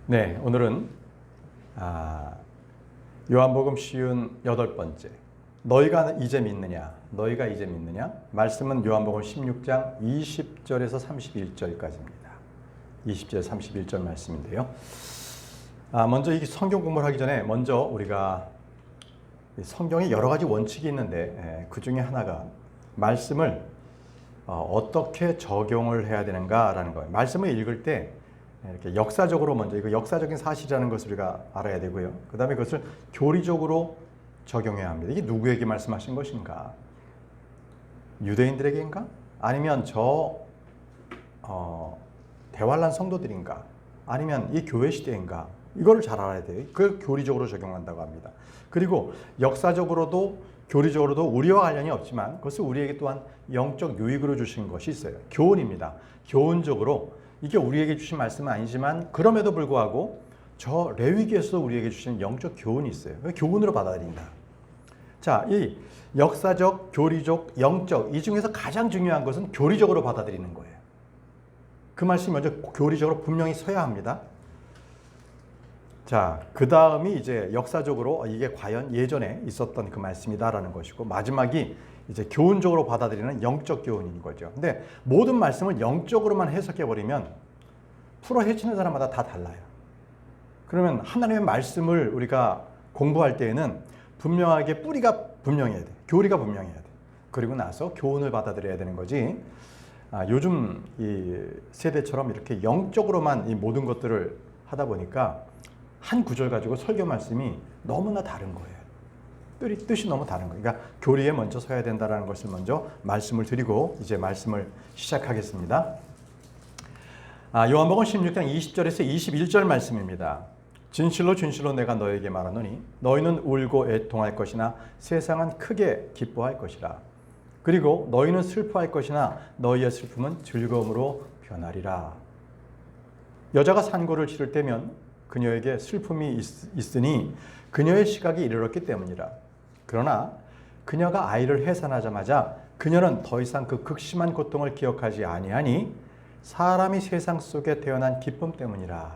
네, 오늘은 요한복음 쉬운 8번째. 너희가 이제 믿느냐? 너희가 이제 믿느냐? 말씀은 요한복음 16장 20절에서 31절까지입니다. 20절 31절 말씀인데요. 먼저 이 성경 공부를 하기 전에 먼저 우리가 성경에 여러 가지 원칙이 있는데 그 중에 하나가 말씀을 어떻게 적용을 해야 되는가라는 거예요. 말씀을 읽을 때 이렇게 역사적으로 먼저 이거 역사적인 사실이라는 것을 우리가 알아야 되고요. 그 다음에 그것을 교리적으로 적용해야 합니다. 이게 누구에게 말씀하신 것인가? 유대인들에게인가? 아니면 대환란 성도들인가? 아니면 이 교회 시대인가? 이거를 잘 알아야 돼요. 그걸 교리적으로 적용한다고 합니다. 그리고 역사적으로도 교리적으로도 우리와 관련이 없지만 그것을 우리에게 또한 영적 유익으로 주신 것이 있어요. 교훈입니다. 교훈적으로 이게 우리에게 주신 말씀은 아니지만 그럼에도 불구하고 저 레위기에서 우리에게 주신 영적 교훈이 있어요. 교훈으로 받아들인다. 자, 이 역사적, 교리적, 영적 이 중에서 가장 중요한 것은 교리적으로 받아들이는 거예요. 그 말씀이 먼저 교리적으로 분명히 서야 합니다. 자, 그 다음이 이제 역사적으로 이게 과연 예전에 있었던 그 말씀이다라는 것이고 마지막이 이제 교훈적으로 받아들이는 영적 교훈인 거죠. 근데 모든 말씀을 영적으로만 해석해버리면 풀어 헤치는 사람마다 다 달라요. 그러면 하나님의 말씀을 우리가 공부할 때에는 분명하게 뿌리가 분명해야 돼. 교리가 분명해야 돼. 그리고 나서 교훈을 받아들여야 되는 거지. 요즘 이 세대처럼 이렇게 영적으로만 이 모든 것들을 하다 보니까 한 구절 가지고 설교 말씀이 너무나 다른 거예요. 뜻이 너무 다른 거예요. 그러니까 교리에 먼저 서야 된다는 것을 먼저 말씀을 드리고 이제 말씀을 시작하겠습니다. 요한복음 16장 20절에서 21절 말씀입니다. 진실로 진실로 내가 너에게 말하노니 너희는 울고 애통할 것이나 세상은 크게 기뻐할 것이라. 그리고 너희는 슬퍼할 것이나 너희의 슬픔은 즐거움으로 변하리라. 여자가 산고를 치를 때면 그녀에게 슬픔이 있으니 그녀의 시각이 이르렀기 때문이라. 그러나 그녀가 아이를 해산하자마자 그녀는 더 이상 그 극심한 고통을 기억하지 아니하니 사람이 세상 속에 태어난 기쁨 때문이라.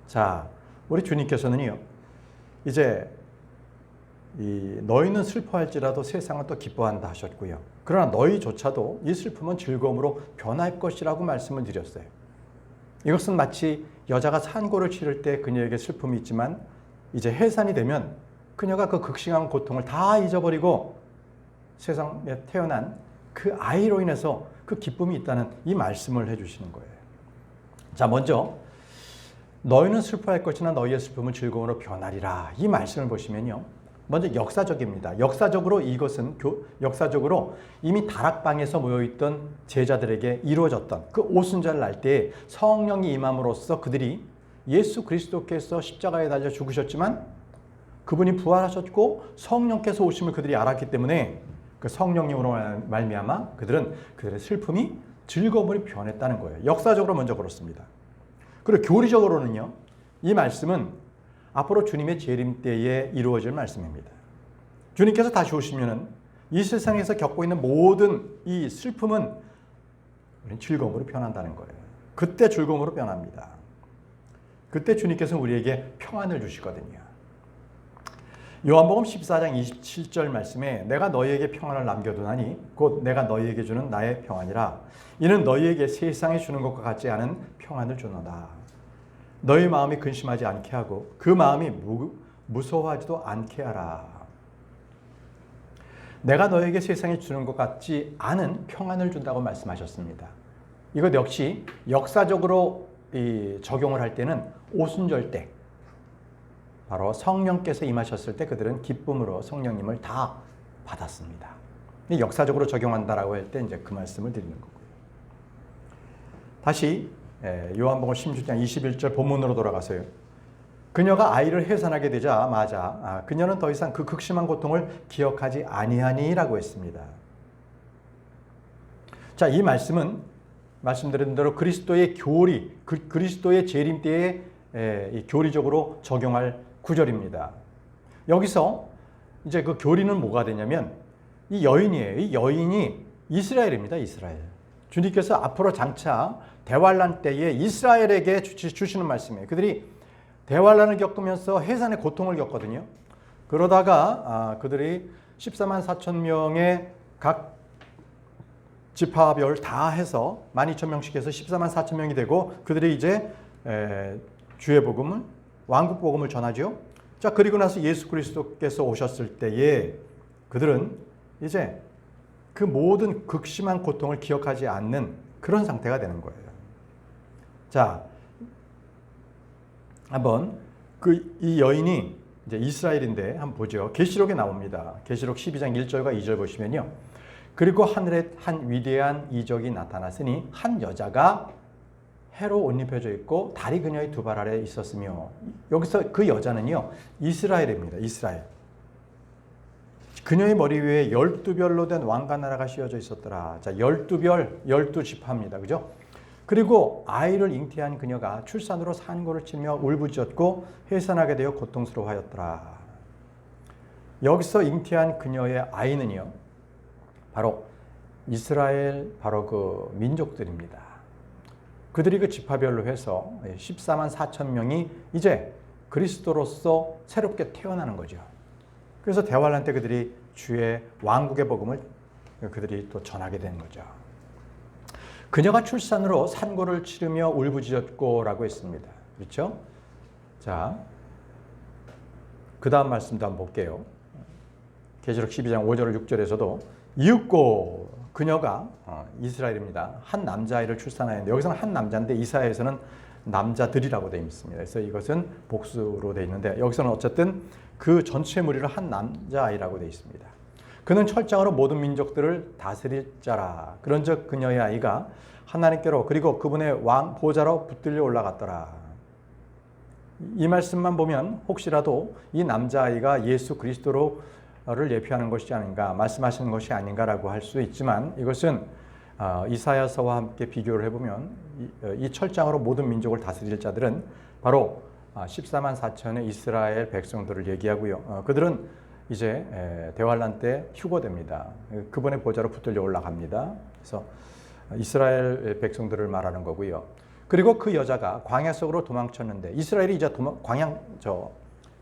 자, 우리 주님께서는요, 이제 너희는 슬퍼할지라도 세상은 또 기뻐한다 하셨고요. 그러나 너희조차도 이 슬픔은 즐거움으로 변할 것이라고 말씀을 드렸어요. 이것은 마치 여자가 산고를 치를 때 그녀에게 슬픔이 있지만 이제 해산이 되면 그녀가 그 극심한 고통을 다 잊어버리고 세상에 태어난 그 아이로 인해서 그 기쁨이 있다는 이 말씀을 해주시는 거예요. 자, 먼저 너희는 슬퍼할 것이나 너희의 슬픔은 즐거움으로 변하리라. 이 말씀을 보시면요. 먼저 역사적입니다. 역사적으로 이것은 역사적으로 이미 다락방에서 모여있던 제자들에게 이루어졌던 그 오순절 날 때에 성령이 임함으로써 그들이 예수 그리스도께서 십자가에 달려 죽으셨지만 그분이 부활하셨고 성령께서 오심을 그들이 알았기 때문에 그 성령님으로 말미암아 그들의 슬픔이 즐거움으로 변했다는 거예요. 역사적으로 먼저 그렇습니다. 그리고 교리적으로는요. 이 말씀은 앞으로 주님의 재림 때에 이루어질 말씀입니다. 주님께서 다시 오시면은 이 세상에서 겪고 있는 모든 이 슬픔은 즐거움으로 변한다는 거예요. 그때 즐거움으로 변합니다. 그때 주님께서 우리에게 평안을 주시거든요. 요한복음 14장 27절 말씀에 내가 너희에게 평안을 남겨두나니 곧 내가 너희에게 주는 나의 평안이라. 이는 너희에게 세상에 주는 것과 같지 않은 평안을 주노라. 너희 마음이 근심하지 않게 하고 그 마음이 무서워하지도 않게 하라. 내가 너에게 세상에 주는 것 같지 않은 평안을 준다고 말씀하셨습니다. 이것 역시 역사적으로 적용을 할 때는 오순절 때 바로 성령께서 임하셨을 때 그들은 기쁨으로 성령님을 다 받았습니다. 역사적으로 적용한다라고 할 때 이제 그 말씀을 드리는 거고요. 다시 요한복음 16장 21절 본문으로 돌아가서요. 그녀가 아이를 해산하게 되자마자 그녀는 더 이상 그 극심한 고통을 기억하지 아니하니라고 했습니다. 자, 이 말씀은 말씀드린 대로 그리스도의 교리, 그리스도의 재림 때에 교리적으로 적용할 구절입니다. 여기서 이제 그 교리는 뭐가 되냐면 이 여인이에요. 이 여인이 이스라엘입니다. 이스라엘. 주님께서 앞으로 장차 대환란 때에 이스라엘에게 주시는 말씀이에요. 그들이 대환란을 겪으면서 해산의 고통을 겪거든요. 그러다가 그들이 14만 4천 명의 각 지파별 다 해서 12,000명씩 해서 14만 4천 명이 되고 그들이 이제 주의 복음을 왕국 복음을 전하죠. 자, 그리고 나서 예수 그리스도께서 오셨을 때에 그들은 이제 그 모든 극심한 고통을 기억하지 않는 그런 상태가 되는 거예요. 자, 한번 이 여인이 이제 이스라엘인데 한번 보죠. 계시록에 나옵니다. 계시록 12장 1절과 2절 보시면요. 그리고 하늘에 한 위대한 이적이 나타났으니 한 여자가 해로 옷 입혀져 있고 달이 그녀의 두 발 아래에 있었으며 여기서 그 여자는요. 이스라엘입니다. 이스라엘. 그녀의 머리 위에 12별로 된 왕과 나라가 씌워져 있었더라. 자, 12별, 12지파입니다. 그죠? 그리고 아이를 잉태한 그녀가 출산으로 산고를 치며 울부짖었고 해산하게 되어 고통스러워하였더라. 여기서 잉태한 그녀의 아이는요. 바로 이스라엘 바로 그 민족들입니다. 그들이 그 지파별로 해서 14만 4천 명이 이제 그리스도로서 새롭게 태어나는 거죠. 그래서 대환란 때 그들이 주의 왕국의 복음을 그들이 또 전하게 되는 거죠. 그녀가 출산으로 산고를 치르며 울부짖었고라고 했습니다. 그렇죠? 자, 그 다음 말씀도 한번 볼게요. 계시록 12장 5절 6절에서도 이윽고 그녀가 이스라엘입니다. 한 남자아이를 출산하였는데 여기서는 한 남자인데 이사야에서는 남자들이라고 되어 있습니다. 그래서 이것은 복수로 되어 있는데 여기서는 어쨌든 그 전체 무리를 한 남자아이라고 되어 있습니다. 그는 철장으로 모든 민족들을 다스릴 자라. 그런즉 그녀의 아이가 하나님께로 그리고 그분의 왕 보좌로 붙들려 올라갔더라. 이 말씀만 보면 혹시라도 이 남자아이가 예수 그리스도를 예표하는 것이 아닌가 말씀하시는 것이 아닌가라고 할 수 있지만 이것은 이사야서와 함께 비교를 해보면 이 철장으로 모든 민족을 다스릴 자들은 바로 14만 4천의 이스라엘 백성들을 얘기하고요. 그들은 이제 대환란 때 휴거됩니다. 그분의 보좌로 붙들려 올라갑니다. 그래서 이스라엘 백성들을 말하는 거고요. 그리고 그 여자가 광야 속으로 도망쳤는데 이스라엘이 이제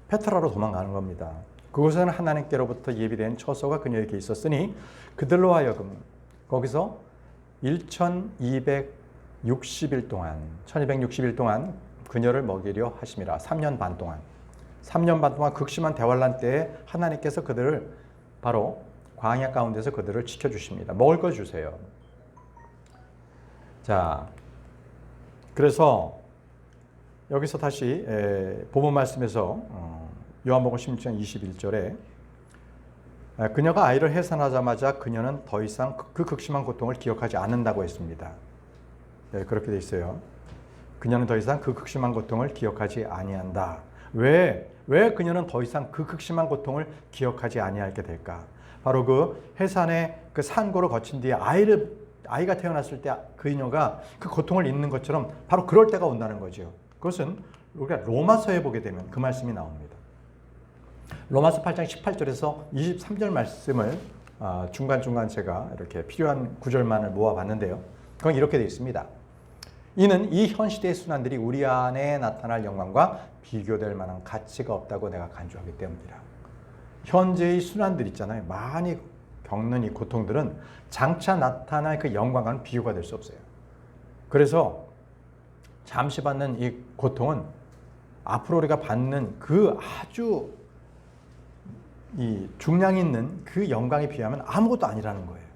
페트라로 도망가는 겁니다. 그곳에는 하나님께로부터 예비된 처소가 그녀에게 있었으니 그들로 하여금 거기서 1260일 동안 그녀를 먹이려 하심이라. 3년 반 동안 극심한 대환란 때에 하나님께서 그들을 바로 광야 가운데서 그들을 지켜주십니다. 먹을 거 주세요. 자, 그래서 여기서 다시 본문 말씀에서 요한복음 16장 21절에 그녀가 아이를 해산하자마자 그녀는 더 이상 그 극심한 고통을 기억하지 않는다고 했습니다. 그렇게 돼 있어요. 그녀는 더 이상 그 극심한 고통을 기억하지 아니한다. 왜 그녀는 더 이상 그 극심한 고통을 기억하지 아니하게 될까? 바로 그 해산의 그 산고를 거친 뒤에 아이가 태어났을 때 그녀가 그 고통을 잊는 것처럼 바로 그럴 때가 온다는 거죠. 그것은 우리가 로마서에 보게 되면 그 말씀이 나옵니다. 로마서 8장 18절에서 23절 말씀을 중간중간 제가 이렇게 필요한 구절만을 모아봤는데요. 그건 이렇게 되어 있습니다. 이는 이 현 시대의 순환들이 우리 안에 나타날 영광과 비교될 만한 가치가 없다고 내가 간주하기 때문이라. 현재의 순환들 있잖아요. 많이 겪는 이 고통들은 장차 나타날 그 영광과는 비교가 될 수 없어요. 그래서 잠시 받는 이 고통은 앞으로 우리가 받는 그 아주 이 중량 있는 그 영광에 비하면 아무것도 아니라는 거예요.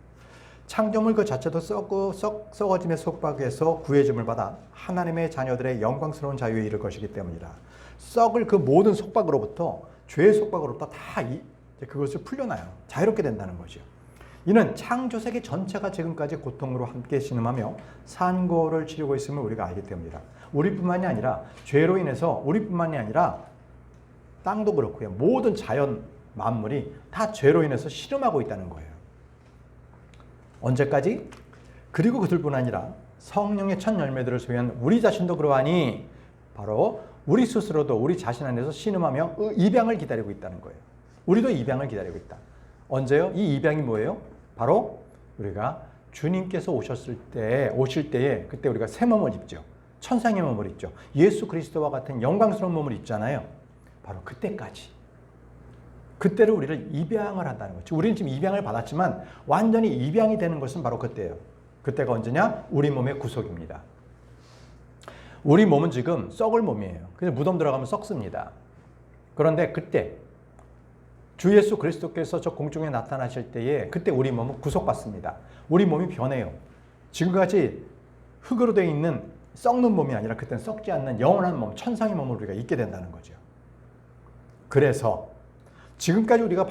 창조물 그 자체도 썩어짐의 속박에서 구해짐을 받아 하나님의 자녀들의 영광스러운 자유에 이를 것이기 때문이라. 썩을 그 모든 속박으로부터 죄의 속박으로부터 다 그것을 풀려나요. 자유롭게 된다는 거죠. 이는 창조세계 전체가 지금까지 고통으로 함께 신음하며 산고를 치르고 있음을 우리가 알기 때문이라. 우리뿐만이 아니라 죄로 인해서 우리뿐만이 아니라 땅도 그렇고요. 모든 자연 만물이 다 죄로 인해서 신음하고 있다는 거예요. 언제까지? 그리고 그들뿐 아니라 성령의 첫 열매들을 소유한 우리 자신도 그러하니 바로 우리 스스로도 우리 자신 안에서 신음하며 입양을 기다리고 있다는 거예요. 우리도 입양을 기다리고 있다. 언제요? 이 입양이 뭐예요? 바로 우리가 주님께서 오실 때에 그때 우리가 새 몸을 입죠. 천상의 몸을 입죠. 예수 그리스도와 같은 영광스러운 몸을 입잖아요. 바로 그때를 우리를 입양을 한다는 거죠. 우리는 지금 입양을 받았지만 완전히 입양이 되는 것은 바로 그때예요. 그때가 언제냐? 우리 몸의 구속입니다. 우리 몸은 지금 썩을 몸이에요. 그래서 무덤 들어가면 썩습니다. 그런데 그때 주 예수 그리스도께서 저 공중에 나타나실 때에 그때 우리 몸은 구속받습니다. 우리 몸이 변해요. 지금까지 흙으로 되어 있는 썩는 몸이 아니라 그때는 썩지 않는 영원한 몸, 천상의 몸을 우리가 입게 된다는 거죠. 그래서 지금까지 우리가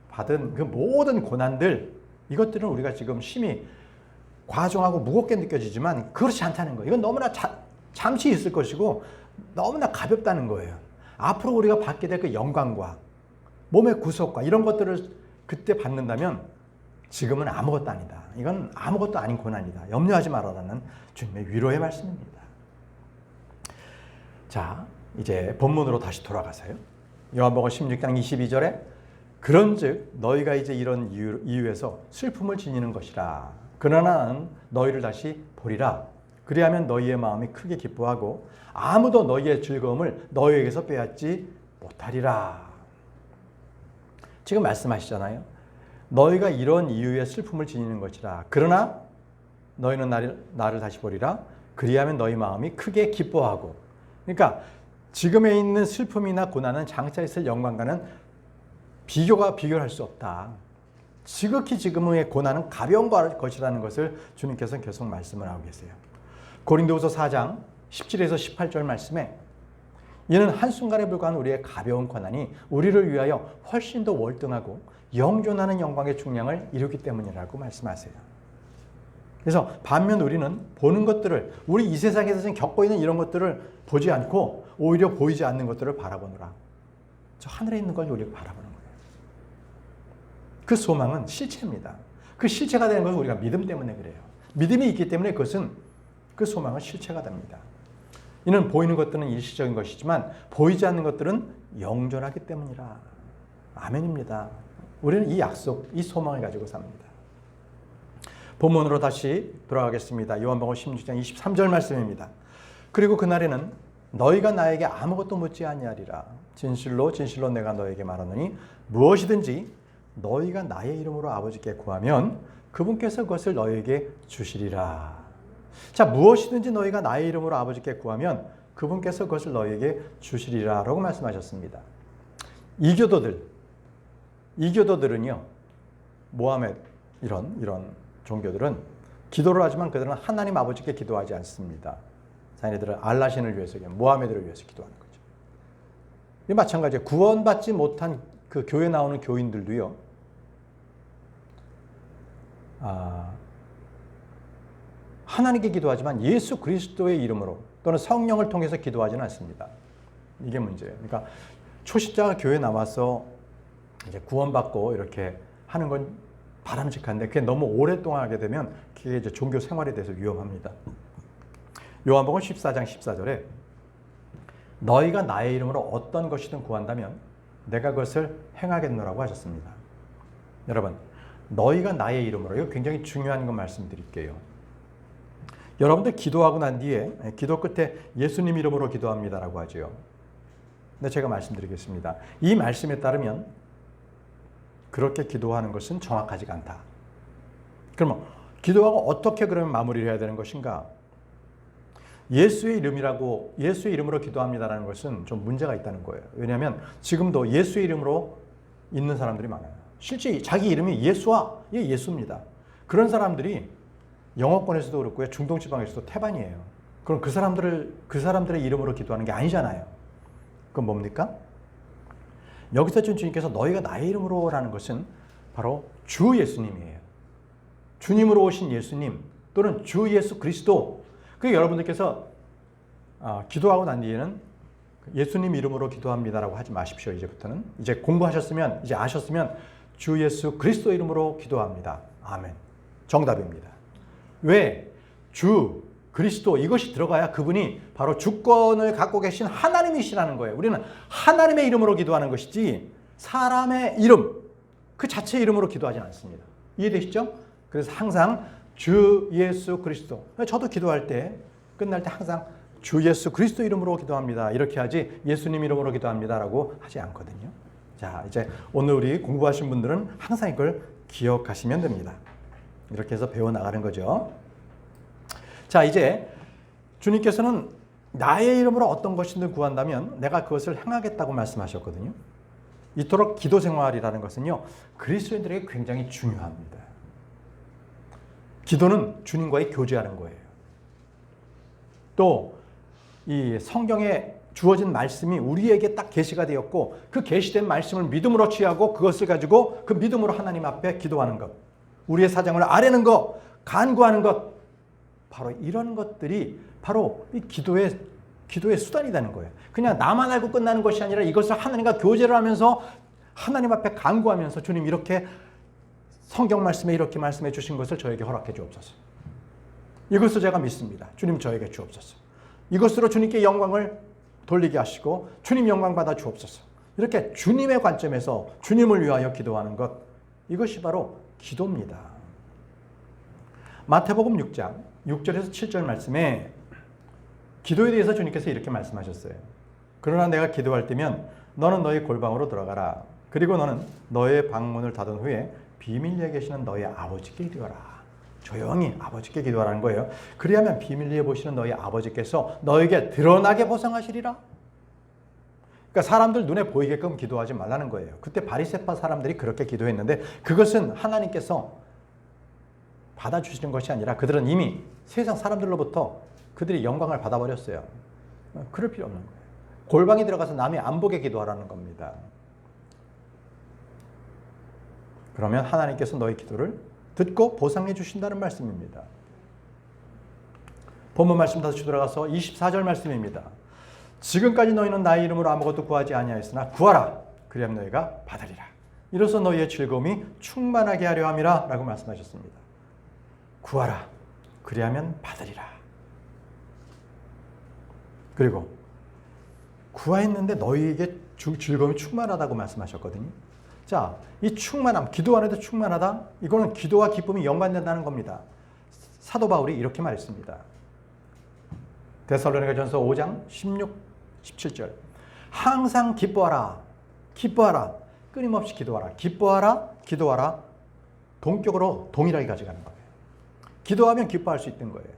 받은 그 모든 고난들, 이것들은 우리가 지금 심히 과중하고 무겁게 느껴지지만 그렇지 않다는 거예요. 이건 너무나 잠시 있을 것이고 너무나 가볍다는 거예요. 앞으로 우리가 받게 될 그 영광과 몸의 구속과 이런 것들을 그때 받는다면 지금은 아무것도 아니다. 이건 아무것도 아닌 고난이다. 염려하지 말아라는 주님의 위로의 말씀입니다. 자, 이제 본문으로 다시 돌아가세요. 요한복음 16장 22절에 그런즉 너희가 이제 이런 이유에서 슬픔을 지니는 것이라. 그러나 나는 너희를 다시 보리라. 그리하면 너희의 마음이 크게 기뻐하고 아무도 너희의 즐거움을 너희에게서 빼앗지 못하리라. 지금 말씀하시잖아요. 너희가 이런 이유에 슬픔을 지니는 것이라. 그러나 너희는 나를 다시 보리라. 그리하면 너희 마음이 크게 기뻐하고. 그러니까 지금에 있는 슬픔이나 고난은 장차 있을 영광과는 비교할 수 없다. 지극히 지금의 고난은 가벼운 것이라는 것을 주님께서는 계속 말씀을 하고 계세요. 고린도후서 4장 17에서 18절 말씀에 이는 한순간에 불과한 우리의 가벼운 고난이 우리를 위하여 훨씬 더 월등하고 영존하는 영광의 중량을 이루기 때문이라고 말씀하세요. 그래서 반면 우리는 보는 것들을, 우리 이 세상에서 지금 겪고 있는 이런 것들을 보지 않고 오히려 보이지 않는 것들을 바라보느라 저 하늘에 있는 걸 우리가 바라보는 거예요. 그 소망은 실체입니다. 그 실체가 되는 것은 우리가 믿음 때문에 그래요. 믿음이 있기 때문에 그 소망은 실체가 됩니다. 이는 보이는 것들은 일시적인 것이지만 보이지 않는 것들은 영존하기 때문이라. 아멘입니다. 우리는 이 약속, 이 소망을 가지고 삽니다. 본문으로 다시 돌아가겠습니다. 요한복음 16장 23절 말씀입니다. 그리고 그날에는 너희가 나에게 아무것도 묻지 아니하리라. 진실로 진실로 내가 너에게 말하노니 무엇이든지 너희가 나의 이름으로 아버지께 구하면 그분께서 그것을 너희에게 주시리라. 자, 무엇이든지 너희가 나의 이름으로 아버지께 구하면 그분께서 그것을 너희에게 주시리라 라고 말씀하셨습니다. 이교도들은요, 모하메드 이런 종교들은 기도를 하지만 그들은 하나님 아버지께 기도하지 않습니다. 자기네들은 알라신을 위해서, 모하메드를 위해서 기도하는 거죠. 이 마찬가지예요. 구원받지 못한 그 교회 나오는 교인들도요, 하나님께 기도하지만 예수 그리스도의 이름으로 또는 성령을 통해서 기도하지는 않습니다. 이게 문제예요. 그러니까 초신자가 교회에 나와서 이제 구원받고 이렇게 하는 건 바람직한데 그게 너무 오랫동안 하게 되면 그게 이제 종교 생활에 대해서 위험합니다. 요한복음 14장 14절에 너희가 나의 이름으로 어떤 것이든 구한다면 내가 그것을 행하겠노라고 하셨습니다. 여러분, 너희가 나의 이름으로, 이거 굉장히 중요한 거 말씀드릴게요. 여러분들 기도하고 난 뒤에 기도 끝에 예수님 이름으로 기도합니다라고 하죠. 근데 제가 말씀드리겠습니다. 이 말씀에 따르면 그렇게 기도하는 것은 정확하지가 않다. 그러면 기도하고 어떻게 그러면 마무리를 해야 되는 것인가? 예수의 이름으로 기도합니다라는 것은 좀 문제가 있다는 거예요. 왜냐하면 지금도 예수의 이름으로 있는 사람들이 많아요. 실제 자기 이름이 예수입니다. 그런 사람들이 영어권에서도 그렇고요, 중동 지방에서도 태반이에요. 그럼 그 사람들의 이름으로 기도하는 게 아니잖아요. 그건 뭡니까? 여기서 주님께서 너희가 나의 이름으로라는 것은 바로 주 예수님이에요. 주님으로 오신 예수님 또는 주 예수 그리스도. 그 여러분들께서 기도하고 난 뒤에는 예수님 이름으로 기도합니다라고 하지 마십시오. 이제부터는 이제 공부하셨으면, 이제 아셨으면 주 예수 그리스도 이름으로 기도합니다. 아멘. 정답입니다. 왜? 주 그리스도, 이것이 들어가야 그분이 바로 주권을 갖고 계신 하나님이시라는 거예요. 우리는 하나님의 이름으로 기도하는 것이지 사람의 이름, 그 자체의 이름으로 기도하지 않습니다. 이해되시죠? 그래서 항상 주 예수 그리스도. 저도 기도할 때 끝날 때 항상 주 예수 그리스도 이름으로 기도합니다. 이렇게 하지 예수님 이름으로 기도합니다라고 하지 않거든요. 자, 이제 오늘 우리 공부하신 분들은 항상 이걸 기억하시면 됩니다. 이렇게 해서 배워나가는 거죠. 자, 이제 주님께서는 나의 이름으로 어떤 것이든 구한다면 내가 그것을 행하겠다고 말씀하셨거든요. 이토록 기도 생활이라는 것은요, 그리스도인들에게 굉장히 중요합니다. 기도는 주님과의 교제하는 거예요. 또 이 성경에 주어진 말씀이 우리에게 딱 계시가 되었고 그 계시된 말씀을 믿음으로 취하고 그것을 가지고 그 믿음으로 하나님 앞에 기도하는 것, 우리의 사정을 아뢰는 것, 간구하는 것, 바로 이런 것들이 바로 이 기도의 수단이 되는 거예요. 그냥 나만 알고 끝나는 것이 아니라 이것을 하나님과 교제를 하면서 하나님 앞에 간구하면서 주님 이렇게 성경 말씀에 이렇게 말씀해 주신 것을 저에게 허락해 주옵소서. 이것을 제가 믿습니다. 주님 저에게 주옵소서. 이것으로 주님께 영광을 돌리게 하시고 주님 영광 받아 주옵소서. 이렇게 주님의 관점에서 주님을 위하여 기도하는 것, 이것이 바로 기도입니다. 마태복음 6장 6절에서 7절 말씀에 기도에 대해서 주님께서 이렇게 말씀하셨어요. 그러나 내가 기도할 때면 너는 너희 골방으로 들어가라. 그리고 너는 너의 방문을 닫은 후에 비밀리에 계시는 너희 아버지께 기도하라. 조용히 아버지께 기도하라는 거예요. 그리하면 비밀리에 보시는 너희 아버지께서 너에게 드러나게 보상하시리라. 그러니까 사람들 눈에 보이게끔 기도하지 말라는 거예요. 그때 바리새파 사람들이 그렇게 기도했는데 그것은 하나님께서 받아주시는 것이 아니라 그들은 이미 세상 사람들로부터 그들이 영광을 받아버렸어요. 그럴 필요 없는 거예요. 골방에 들어가서 남이 안 보게 기도하라는 겁니다. 그러면 하나님께서 너희 기도를 듣고 보상해 주신다는 말씀입니다. 본문 말씀 다시 들어가서 24절 말씀입니다. 지금까지 너희는 나의 이름으로 아무것도 구하지 아니하였으나 구하라. 그리하면 너희가 받으리라. 이로써 너희의 즐거움이 충만하게 하려 함이라 라고 말씀하셨습니다. 구하라. 그리하면 받으리라. 그리고 구하였는데 너희에게 즐거움이 충만하다고 말씀하셨거든요. 자, 이 충만함, 기도 안에도 충만하다? 이거는 기도와 기쁨이 연관된다는 겁니다. 사도 바울이 이렇게 말했습니다. 데살로니가전서 5장 16, 17절. 항상 기뻐하라. 기뻐하라. 끊임없이 기도하라. 기뻐하라. 기도하라. 동격으로 동일하게 가져가는 거예요. 기도하면 기뻐할 수 있는 거예요.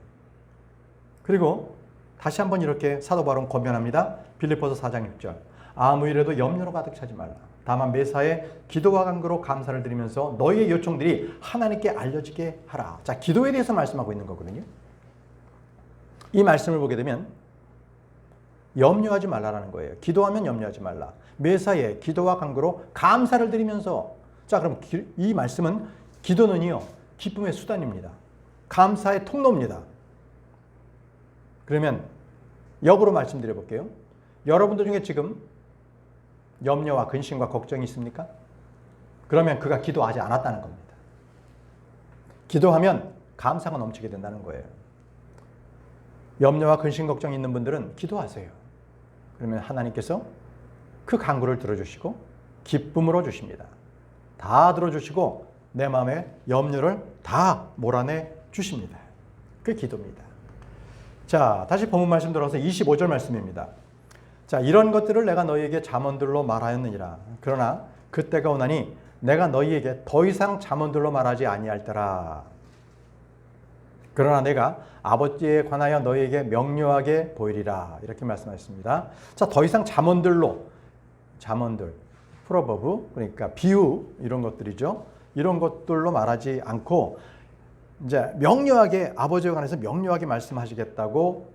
그리고 다시 한번 이렇게 사도 바울은 권면합니다. 빌립보서 4장 6절. 아무 일에도 염려로 가득 차지 말라. 다만 매사에 기도와 간구로 감사를 드리면서 너희의 요청들이 하나님께 알려지게 하라. 자, 기도에 대해서 말씀하고 있는 거거든요. 이 말씀을 보게 되면 염려하지 말라라는 거예요. 기도하면 염려하지 말라. 매사에 기도와 간구로 감사를 드리면서, 자, 그럼 이 말씀은 기도는요, 기쁨의 수단입니다. 감사의 통로입니다. 그러면 역으로 말씀드려 볼게요. 여러분들 중에 지금 염려와 근심과 걱정이 있습니까? 그러면 그가 기도하지 않았다는 겁니다. 기도하면 감사가 넘치게 된다는 거예요. 염려와 근심 걱정이 있는 분들은 기도하세요. 그러면 하나님께서 그 간구를 들어주시고 기쁨으로 주십니다. 다 들어주시고 내 마음의 염려를 다 몰아내 주십니다. 그게 기도입니다. 자, 다시 본문 말씀 들어서 25절 말씀입니다. 자, 이런 것들을 내가 너희에게 잠언들로 말하였느니라. 그러나 그때가 오나니 내가 너희에게 더 이상 잠언들로 말하지 아니할 때라. 그러나 내가 아버지에 관하여 너희에게 명료하게 보이리라. 이렇게 말씀하셨습니다. 자, 더 이상 잠언들, 프로버브, 그러니까 비유, 이런 것들이죠. 이런 것들로 말하지 않고 이제 명료하게, 아버지에 관해서 명료하게 말씀하시겠다고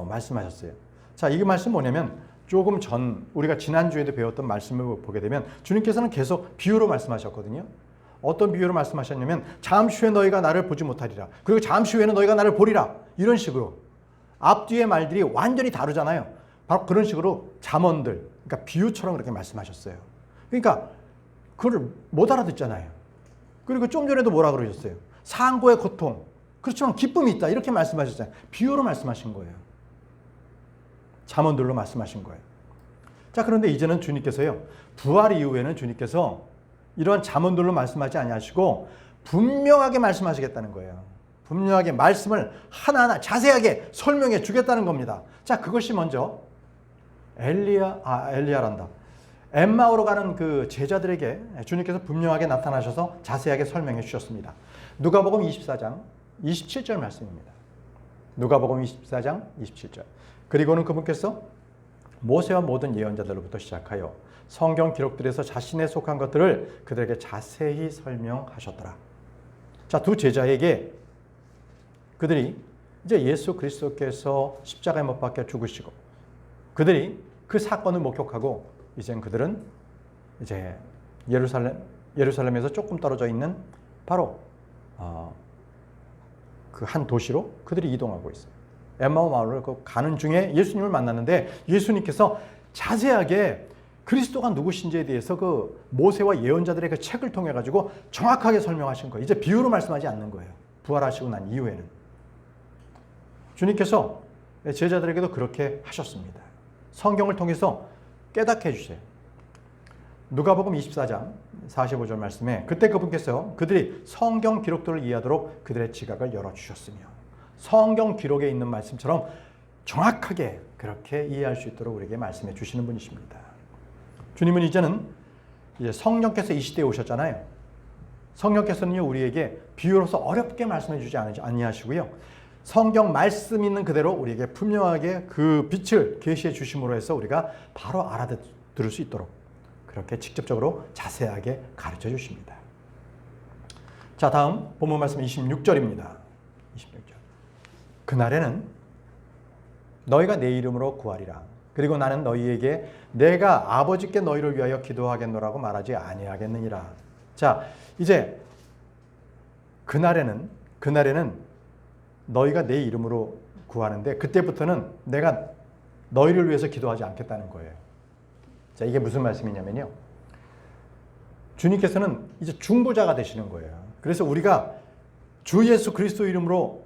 말씀하셨어요. 자, 이 말씀 뭐냐면 조금 전, 우리가 지난주에도 배웠던 말씀을 보게 되면 주님께서는 계속 비유로 말씀하셨거든요. 어떤 비유로 말씀하셨냐면 잠시 후에 너희가 나를 보지 못하리라. 그리고 잠시 후에는 너희가 나를 보리라. 이런 식으로. 앞뒤의 말들이 완전히 다르잖아요. 바로 그런 식으로 잠언들, 그러니까 비유처럼 그렇게 말씀하셨어요. 그러니까 그걸 못 알아듣잖아요. 그리고 좀 전에도 뭐라 그러셨어요? 상고의 고통, 그렇지만 기쁨이 있다. 이렇게 말씀하셨잖아요. 비유로 말씀하신 거예요. 잠언들로 말씀하신 거예요. 자, 그런데 이제는 주님께서요, 부활 이후에는 주님께서 이러한 잠언들로 말씀하지 아니하시고 분명하게 말씀하시겠다는 거예요. 분명하게 말씀을 하나하나 자세하게 설명해 주겠다는 겁니다. 자, 그것이 먼저 엘리야란다. 엠마오로 가는 그 제자들에게 주님께서 분명하게 나타나셔서 자세하게 설명해 주셨습니다. 누가복음 24장 27절 말씀입니다. 누가복음 24장 27절. 그리고는 그분께서 모세와 모든 예언자들로부터 시작하여 성경 기록들에서 자신에 속한 것들을 그들에게 자세히 설명하셨더라. 자, 두 제자에게 그들이 이제 예수 그리스도께서 십자가에 못 박혀 죽으시고 그들이 그 사건을 목격하고 이젠 그들은 이제 예루살렘에서 조금 떨어져 있는 바로 그 한 도시로 그들이 이동하고 있어요. 엠마오 마을을 가는 중에 예수님을 만났는데 예수님께서 자세하게 그리스도가 누구신지에 대해서 그 모세와 예언자들의 그 책을 통해 가지고 정확하게 설명하신 거예요. 이제 비유로 말씀하지 않는 거예요. 부활하시고 난 이후에는. 주님께서 제자들에게도 그렇게 하셨습니다. 성경을 통해서 깨닫게 해주세요. 누가복음 24장 45절 말씀에 그때 그분께서 그들이 성경 기록들을 이해하도록 그들의 지각을 열어주셨으며 성경 기록에 있는 말씀처럼 정확하게 그렇게 이해할 수 있도록 우리에게 말씀해 주시는 분이십니다. 주님은 이제는 이제 성령께서 이 시대에 오셨잖아요. 성령께서는요 우리에게 비유로서 어렵게 말씀해 주지 아니하시고요. 성경 말씀 있는 그대로 우리에게 분명하게 그 빛을 계시해 주심으로 해서 우리가 바로 알아들을 수 있도록 그렇게 직접적으로 자세하게 가르쳐 주십니다. 자, 다음 본문 말씀 26절입니다. 26절. 그날에는 너희가 내 이름으로 구하리라. 그리고 나는 너희에게 내가 아버지께 너희를 위하여 기도하겠노라고 말하지 아니하겠느니라. 자, 이제 그날에는 너희가 내 이름으로 구하는데 그때부터는 내가 너희를 위해서 기도하지 않겠다는 거예요. 자, 이게 무슨 말씀이냐면요. 주님께서는 이제 중보자가 되시는 거예요. 그래서 우리가 주 예수 그리스도 이름으로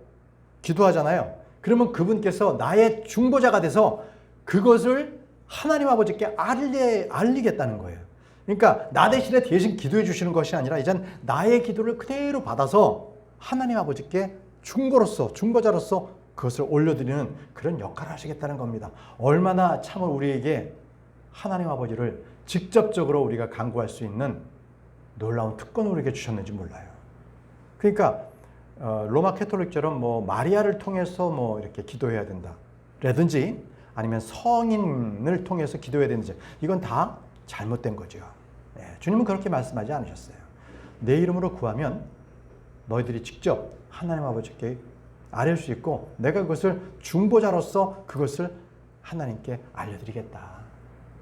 기도하잖아요. 그러면 그분께서 나의 중보자가 돼서 그것을 하나님 아버지께 알리겠다는 거예요. 그러니까 나 대신에 대신 기도해 주시는 것이 아니라 이젠 나의 기도를 그대로 받아서 하나님 아버지께 중보자로서 그것을 올려드리는 그런 역할을 하시겠다는 겁니다. 얼마나 참을 우리에게 하나님 아버지를 직접적으로 우리가 간구할 수 있는 놀라운 특권을 우리에게 주셨는지 몰라요. 그러니까 로마 캐톨릭처럼 뭐 마리아를 통해서 뭐 이렇게 기도해야 된다 라든지 아니면 성인을 통해서 기도해야 되는지 이건 다 잘못된 거죠. 네, 주님은 그렇게 말씀하지 않으셨어요. 내 이름으로 구하면 너희들이 직접 하나님 아버지께 아뢰을 수 있고 내가 그것을 중보자로서 그것을 하나님께 알려드리겠다.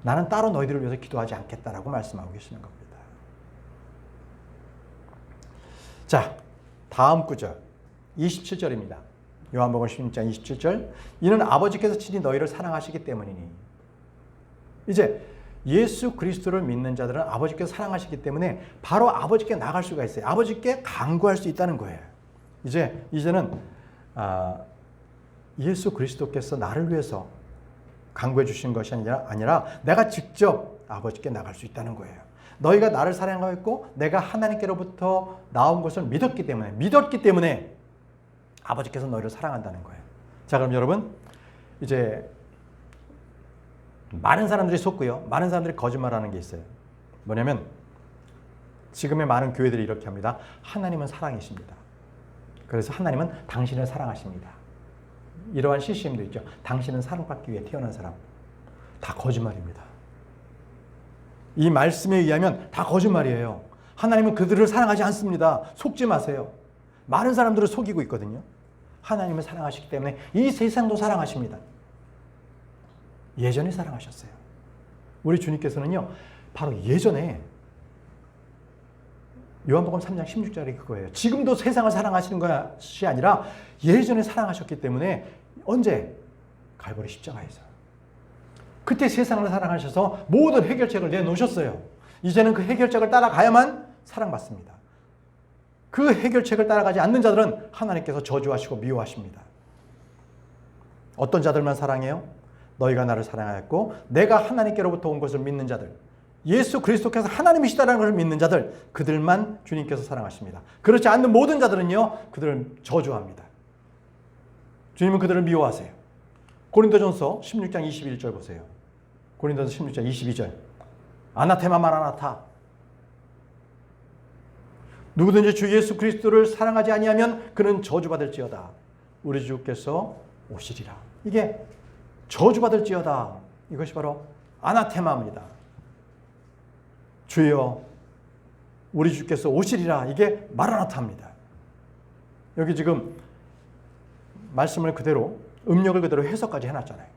나는 따로 너희들을 위해서 기도하지 않겠다라고 말씀하고 계시는 겁니다. 자, 다음 구절 27절입니다. 요한복음 16장 27절. 이는 아버지께서 친히 너희를 사랑하시기 때문이니. 이제 예수 그리스도를 믿는 자들은 아버지께서 사랑하시기 때문에 바로 아버지께 나갈 수가 있어요. 아버지께 간구할 수 있다는 거예요. 이제는 예수 그리스도께서 나를 위해서 간구해 주신 것이 아니라 내가 직접 아버지께 나갈 수 있다는 거예요. 너희가 나를 사랑하였고 내가 하나님께로부터 나온 것을 믿었기 때문에 아버지께서 너희를 사랑한다는 거예요. 자, 그럼 여러분 이제 많은 사람들이 속고요. 많은 사람들이 거짓말하는 게 있어요. 뭐냐면 지금의 많은 교회들이 이렇게 합니다. 하나님은 사랑이십니다. 그래서 하나님은 당신을 사랑하십니다. 이러한 CCM도 있죠. 당신은 사랑받기 위해 태어난 사람. 다 거짓말입니다. 이 말씀에 의하면 다 거짓말이에요. 하나님은 그들을 사랑하지 않습니다. 속지 마세요. 많은 사람들을 속이고 있거든요. 하나님을 사랑하시기 때문에 이 세상도 사랑하십니다. 예전에 사랑하셨어요. 우리 주님께서는요. 바로 예전에 요한복음 3장 16절이 그거예요. 지금도 세상을 사랑하시는 것이 아니라 예전에 사랑하셨기 때문에 언제? 갈보리 십자가에서. 그때 세상을 사랑하셔서 모든 해결책을 내놓으셨어요. 이제는 그 해결책을 따라가야만 사랑받습니다. 그 해결책을 따라가지 않는 자들은 하나님께서 저주하시고 미워하십니다. 어떤 자들만 사랑해요? 너희가 나를 사랑하였고 내가 하나님께로부터 온 것을 믿는 자들. 예수 그리스도께서 하나님이시다라는 것을 믿는 자들, 그들만 주님께서 사랑하십니다. 그렇지 않는 모든 자들은요, 그들을 저주합니다. 주님은 그들을 미워하세요. 고린도전서 16장 21절 보세요. 고린도전서 16장 22절. 아나테마 마라나타. 누구든지 주 예수 그리스도를 사랑하지 아니하면 그는 저주받을지어다. 우리 주께서 오시리라. 이게 저주받을지어다. 이것이 바로 아나테마입니다. 주여 우리 주께서 오시리라. 이게 마라나타입니다. 여기 지금 말씀을 그대로, 음력을 그대로 해석까지 해놨잖아요.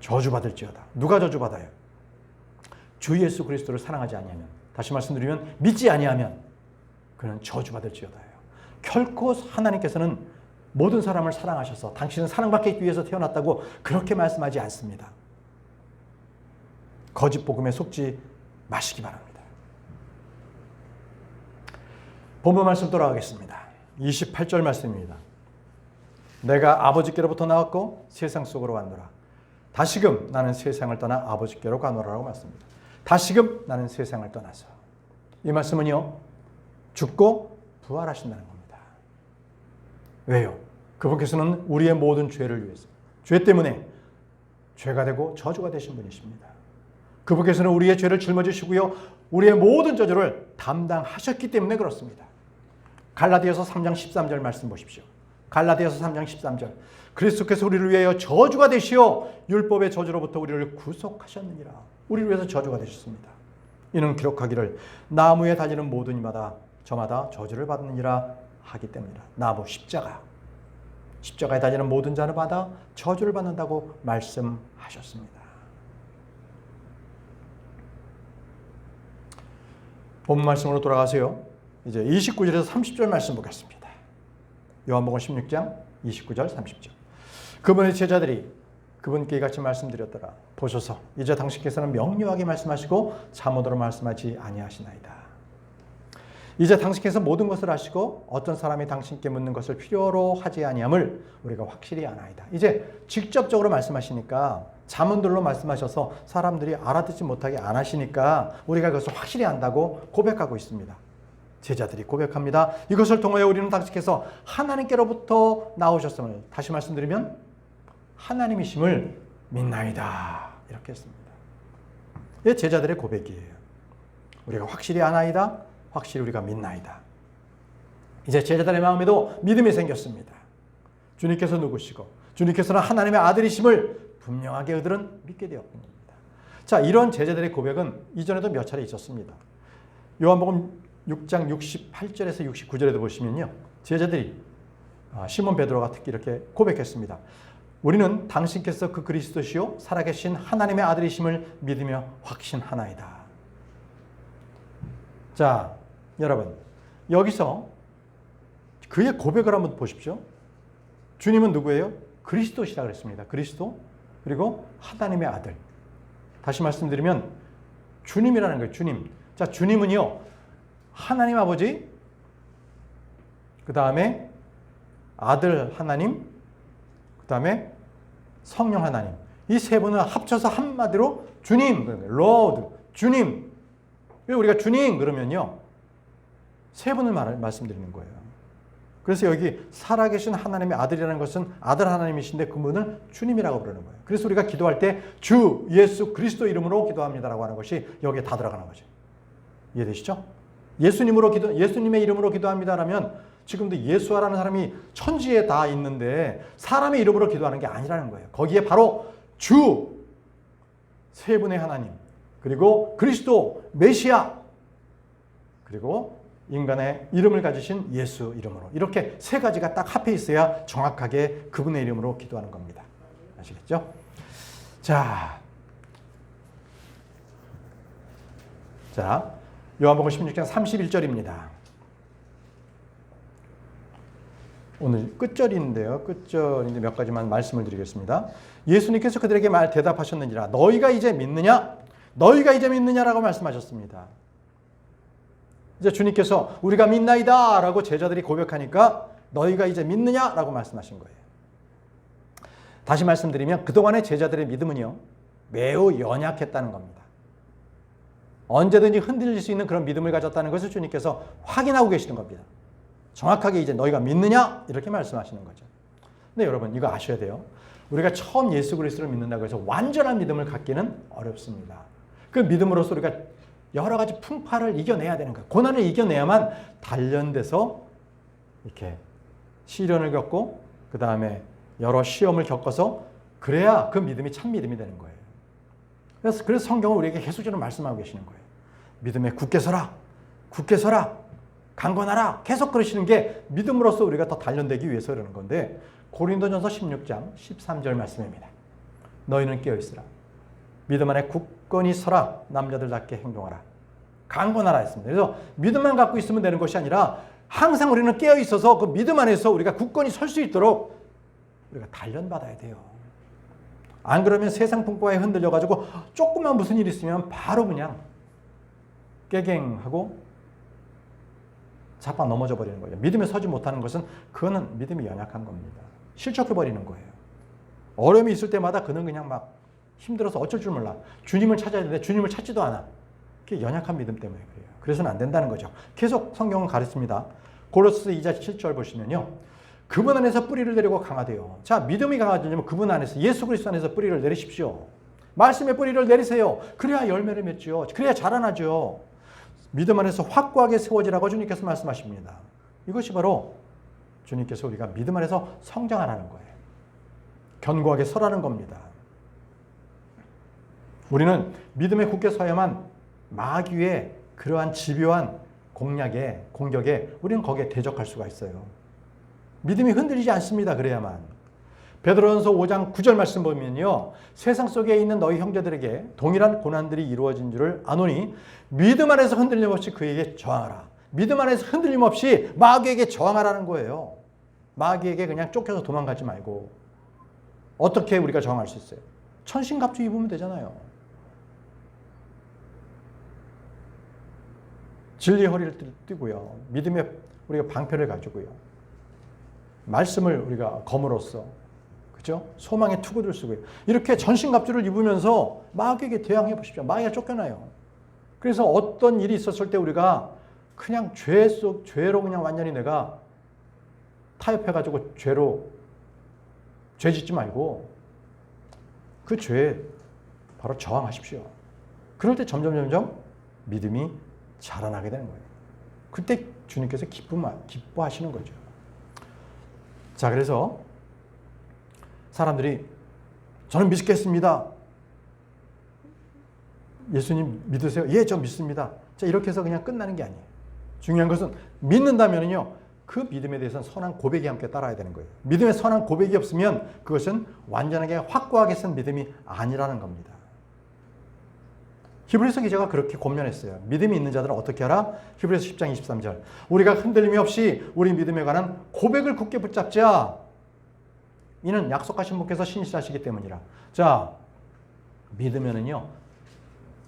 저주받을지어다. 누가 저주받아요? 주 예수 그리스도를 사랑하지 아니하면, 다시 말씀드리면 믿지 아니하면 그는 저주받을지어다예요. 결코 하나님께서는 모든 사람을 사랑하셔서 당신은 사랑받기 위해서 태어났다고 그렇게 말씀하지 않습니다. 거짓 복음에 속지 마시기 바랍니다. 본문 말씀 돌아가겠습니다. 28절 말씀입니다. 내가 아버지께로부터 나왔고 세상 속으로 왔노라. 다시금 나는 세상을 떠나 아버지께로 가노라라고 말씀합니다. 다시금 나는 세상을 떠나서. 이 말씀은요, 죽고 부활하신다는 겁니다. 왜요? 그분께서는 우리의 모든 죄를 위해서, 죄 때문에 죄가 되고 저주가 되신 분이십니다. 그분께서는 우리의 죄를 짊어지시고요, 우리의 모든 저주를 담당하셨기 때문에 그렇습니다. 갈라디아서 3장 13절 말씀 보십시오. 갈라디아서 3장 13절. 그리스도께서 우리를 위하여 저주가 되시어 율법의 저주로부터 우리를 구속하셨느니라. 우리를 위해서 저주가 되셨습니다. 이는 기록하기를 나무에 달리는 모든 이마다 저마다 저주를 받느니라 하기 때문이라. 나무 십자가에 달리는 모든 자마다 저주를 받는다고 말씀하셨습니다. 본문 말씀으로 돌아가세요. 이제 29절에서 30절 말씀 보겠습니다. 요한복음 16장 29절 30절. 그분의 제자들이 그분께 같이 말씀드렸더라. 보소서, 이제 당신께서는 명료하게 말씀하시고 잠언으로 말씀하지 아니하시나이다. 이제 당신께서 모든 것을 아시고 어떤 사람이 당신께 묻는 것을 필요로 하지 아니함을 우리가 확실히 아나이다. 이제 직접적으로 말씀하시니까, 잠언들로 말씀하셔서 사람들이 알아듣지 못하게 안 하시니까 우리가 그것을 확실히 안다고 고백하고 있습니다. 제자들이 고백합니다. 이것을 통하여 우리는 당신께서 하나님께로부터 나오셨음을, 다시 말씀드리면 하나님이심을 믿나이다. 이렇게 했습니다. 이게 제자들의 고백이에요. 우리가 확실히 아나이다. 확실히 우리가 믿나이다. 이제 제자들의 마음에도 믿음이 생겼습니다. 주님께서 누구시고 주님께서는 하나님의 아들이심을 분명하게 그들은 믿게 되었던 겁니다. 자, 이런 제자들의 고백은 이전에도 몇 차례 있었습니다. 요한복음 6장 68절에서 69절에도 보시면요, 제자들이 시몬 베드로가 특히 이렇게 고백했습니다. 우리는 당신께서 그 그리스도시요 살아계신 하나님의 아들이심을 믿으며 확신하나이다. 자, 여러분, 여기서 그의 고백을 한번 보십시오. 주님은 누구예요? 그리스도시라 그랬습니다. 그리스도, 그리고 하나님의 아들. 다시 말씀드리면 주님이라는 거예요. 주님. 자, 주님은요, 하나님 아버지, 그 다음에 아들 하나님, 그 다음에 성령 하나님. 이 세 분을 합쳐서 한마디로 주님, Lord, 주님. 왜 우리가 주님 그러면요, 세 분을 말씀드리는 거예요. 그래서 여기 살아계신 하나님의 아들이라는 것은 아들 하나님이신데 그분을 주님이라고 부르는 거예요. 그래서 우리가 기도할 때 주 예수 그리스도 이름으로 기도합니다라고 하는 것이 여기에 다 들어가는 거죠. 이해되시죠? 예수님의 이름으로 기도합니다라면 지금도 예수라는 사람이 천지에 다 있는데 사람의 이름으로 기도하는 게 아니라는 거예요. 거기에 바로 주, 세 분의 하나님, 그리고 그리스도, 메시아, 그리고 인간의 이름을 가지신 예수 이름으로, 이렇게 세 가지가 딱 합해 있어야 정확하게 그분의 이름으로 기도하는 겁니다. 아시겠죠? 자, 요한복음 16장 31절입니다. 오늘 끝절인데요. 끝절인데 몇 가지만 말씀을 드리겠습니다. 예수님께서 그들에게 대답하셨느니라. 너희가 이제 믿느냐? 너희가 이제 믿느냐라고 말씀하셨습니다. 이제 주님께서 우리가 믿나이다 라고 제자들이 고백하니까 너희가 이제 믿느냐라고 말씀하신 거예요. 다시 말씀드리면 그동안의 제자들의 믿음은요, 매우 연약했다는 겁니다. 언제든지 흔들릴 수 있는 그런 믿음을 가졌다는 것을 주님께서 확인하고 계시는 겁니다. 정확하게 이제 너희가 믿느냐? 이렇게 말씀하시는 거죠. 근데 여러분 이거 아셔야 돼요. 우리가 처음 예수 그리스도를 믿는다고 해서 완전한 믿음을 갖기는 어렵습니다. 그 믿음으로써 우리가 여러 가지 풍파를 이겨내야 되는 거예요. 고난을 이겨내야만 단련돼서 이렇게 시련을 겪고 그 다음에 여러 시험을 겪어서 그래야 그 믿음이 참 믿음이 되는 거예요. 그래서 성경은 우리에게 계속적으로 말씀하고 계시는 거예요. 믿음에 굳게 서라. 굳게 서라. 강건하라. 계속 그러시는 게 믿음으로써 우리가 더 단련되기 위해서 그러는 건데 고린도전서 16장 13절 말씀입니다. 너희는 깨어있으라. 믿음 안에 굳건히 서라. 남자들답게 행동하라. 강건하라 했습니다. 그래서 믿음만 갖고 있으면 되는 것이 아니라 항상 우리는 깨어있어서 그 믿음 안에서 우리가 굳건히 설 수 있도록 우리가 단련받아야 돼요. 안 그러면 세상 풍파에 흔들려가지고 조금만 무슨 일이 있으면 바로 그냥 깨갱하고 자빠 넘어져 버리는 거예요. 믿음에 서지 못하는 것은 그거는 믿음이 연약한 겁니다. 실족해버리는 거예요. 어려움이 있을 때마다 그는 그냥 막 힘들어서 어쩔 줄 몰라. 주님을 찾아야 되는데 주님을 찾지도 않아. 그게 연약한 믿음 때문에 그래요. 그래서는 안 된다는 거죠. 계속 성경은 가르칩니다. 고로스 2장 7절 보시면요. 그분 안에서 뿌리를 내리고 강하대요. 자, 믿음이 강하려면 그분 안에서 예수 그리스도 안에서 뿌리를 내리십시오. 말씀의 뿌리를 내리세요. 그래야 열매를 맺죠. 그래야 자라나죠. 믿음 안에서 확고하게 세워지라고 주님께서 말씀하십니다. 이것이 바로 주님께서 우리가 믿음 안에서 성장하라는 거예요. 견고하게 서라는 겁니다. 우리는 믿음에 굳게 서야만 마귀의 그러한 집요한 공격에 우리는 거기에 대적할 수가 있어요. 믿음이 흔들리지 않습니다. 그래야만. 베드로전서 5장 9절 말씀 보면요. 세상 속에 있는 너희 형제들에게 동일한 고난들이 이루어진 줄을 아노니 믿음 안에서 흔들림 없이 그에게 저항하라. 믿음 안에서 흔들림 없이 마귀에게 저항하라는 거예요. 마귀에게 그냥 쫓겨서 도망가지 말고. 어떻게 우리가 저항할 수 있어요? 천신갑주 입으면 되잖아요. 진리의 허리를 띠고요. 믿음의 우리가 방패를 가지고요. 말씀을 우리가 검으로써 그죠? 소망의 투구를 쓰고요. 이렇게 전신갑주를 입으면서 마귀에게 대항해 보십시오. 마귀가 쫓겨나요. 그래서 어떤 일이 있었을 때 우리가 그냥 죄로 그냥 완전히 내가 타협해가지고 죄 짓지 말고 그 죄에 바로 저항하십시오. 그럴 때 점점 믿음이 자라나게 되는 거예요. 그때 주님께서 기뻐하시는 거죠. 자, 그래서 사람들이 저는 믿겠습니다. 예수님 믿으세요? 예, 저 믿습니다. 자, 이렇게 해서 그냥 끝나는 게 아니에요. 중요한 것은 믿는다면요, 그 믿음에 대해서는 선한 고백이 함께 따라야 되는 거예요. 믿음에 선한 고백이 없으면 그것은 완전하게 확고하게 쓴 믿음이 아니라는 겁니다. 히브리서 기자가 그렇게 권면했어요. 믿음이 있는 자들은 어떻게 하라? 히브리서 10장 23절. 우리가 흔들림이 없이 우리 믿음에 관한 고백을 굳게 붙잡자. 이는 약속하신 분께서 신실하시기 때문이라. 자, 믿으면은요,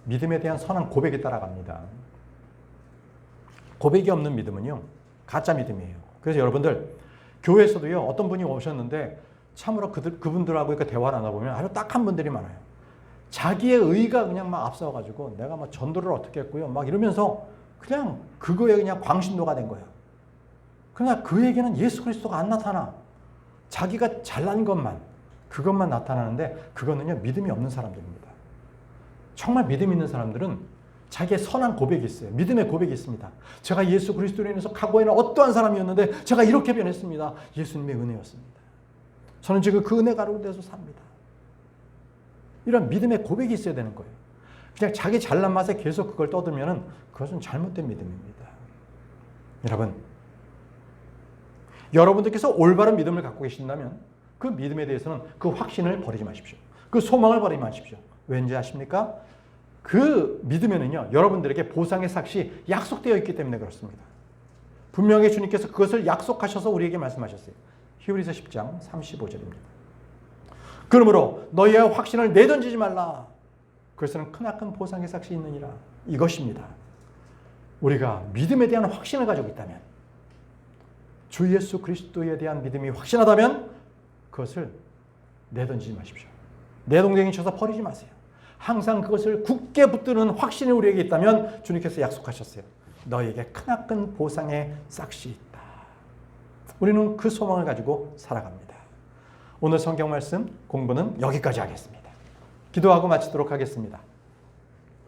믿음에 대한 선한 고백이 따라갑니다. 고백이 없는 믿음은요, 가짜 믿음이에요. 그래서 여러분들, 교회에서도요, 어떤 분이 오셨는데, 참으로 그분들하고 이렇게 대화를 나눠보면 아주 딱한 분들이 많아요. 자기의 의가 그냥 막 앞서가지고 내가 막 전도를 어떻게 했고요. 막 이러면서 그냥 그거에 그냥 광신도가 된 거야. 그러나 그에게는 예수 그리스도가 안 나타나. 자기가 잘난 것만, 그것만 나타나는데 그거는요, 믿음이 없는 사람들입니다. 정말 믿음 있는 사람들은 자기의 선한 고백이 있어요. 믿음의 고백이 있습니다. 제가 예수 그리스도로 인해서 과거에는 어떠한 사람이었는데 제가 이렇게 변했습니다. 예수님의 은혜였습니다. 저는 지금 그 은혜 가운데서 삽니다. 이런 믿음의 고백이 있어야 되는 거예요. 그냥 자기 잘난 맛에 계속 그걸 떠들면은 그것은 잘못된 믿음입니다. 여러분들께서 올바른 믿음을 갖고 계신다면 그 믿음에 대해서는 그 확신을 버리지 마십시오. 그 소망을 버리지 마십시오. 왠지 아십니까? 그 믿음에는요, 여러분들에게 보상의 삭시 약속되어 있기 때문에 그렇습니다. 분명히 주님께서 그것을 약속하셔서 우리에게 말씀하셨어요. 히브리서 10장 35절입니다. 그러므로 너희의 확신을 내던지지 말라. 그것은 크나큰 보상의 삭시 있느니라. 이것입니다. 우리가 믿음에 대한 확신을 가지고 있다면, 주 예수 그리스도에 대한 믿음이 확신하다면 그것을 내던지지 마십시오. 내 동댕이 쳐서 버리지 마세요. 항상 그것을 굳게 붙드는 확신이 우리에게 있다면 주님께서 약속하셨어요. 너에게 크나큰 보상의 싹시 있다. 우리는 그 소망을 가지고 살아갑니다. 오늘 성경 말씀 공부는 여기까지 하겠습니다. 기도하고 마치도록 하겠습니다.